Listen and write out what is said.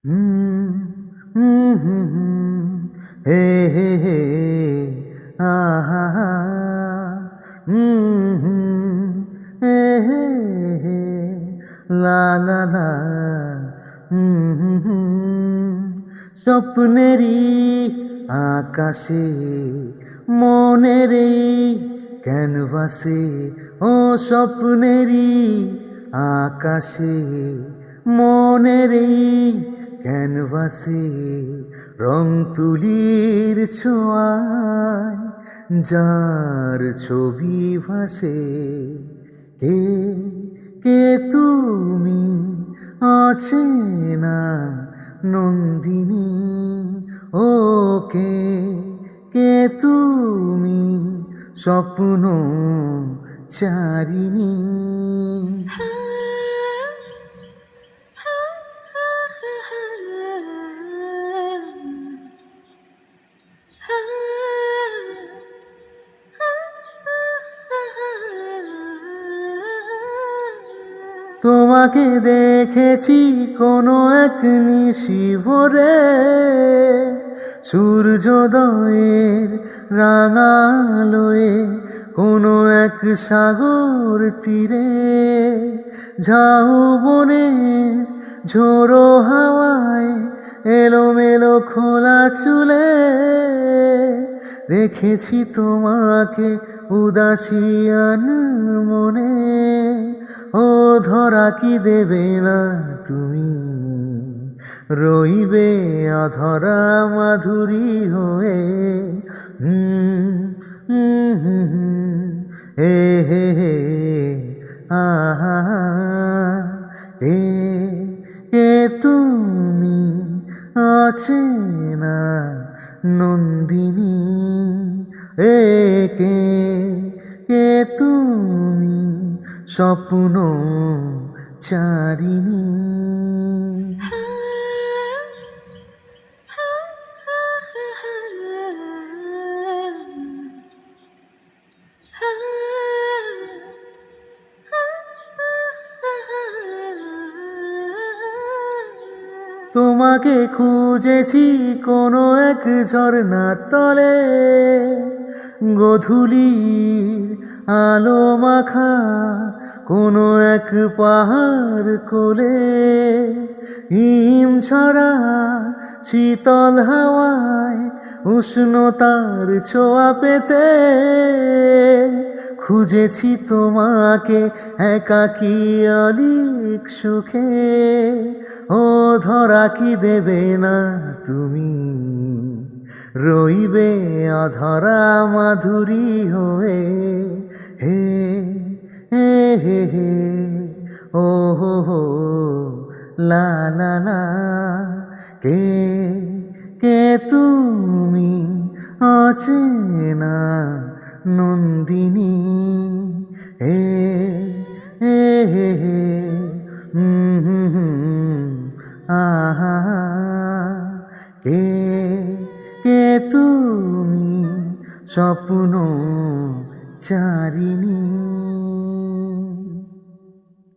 হুম, হুম, হুম, হুম, হে হে হে, আহা হা, হুম, হুম, হে হে হে, লা লা লা, হুম, হুম, হুম, স্বপ্নেরই আকাশে মনের এই ক্যানভাসে, ও স্বপ্নেরই আকাশে মনের এই ক্যানভাসে রং তুলির ছোঁয়ায় যার ছবি ভাসে। কে কে তুমি অচেনা নন্দিনী, ও কে কে তুমি স্বপ্ন চারিণী। তোমাকে দেখেছি কোনো এক নিশিভোরে, সূর্যোদয়ের রাঙালোয় কোনো এক সাগর তীরে, ঝাউবনে ঝোড়ো হাওয়ায় এলোমেলো খোলা চুলে দেখেছি তোমাকে উদাসীন মনে। ও ধরা কি দেবে না তুমি, রইবে অধরা মাধুরী হয়ে। হুম, হুম, হুম, হুম, হে হে হে, আহা হা, কে কে তুমি অচেনা নন্দিনী, এ কে কে তুমি স্বপ্ন চারিণী। তোমাকে খুঁজেছি কোনো এক ঝর্ণার তলে, গধূলির আলো মাখা কোনো এক পাহাড় কোলে, হিম ছড়া শীতল হাওয়ায় উষ্ণতার ছোঁয়া পেতে খুঁজেছি তোমাকে একাকী অলিক সুখে। ও ধরা কি দেবে না তুমি, রইবে অধরা মাধুরী হয়ে। হে হে হে হে, ও হো হো, লা লা লা, কে কে তুমি অচেনা নন্দিনী, হে হে হে হে, হুম, হুম, হুম, আহা হা, কে কে তুমি স্বপ্ন চারিণী।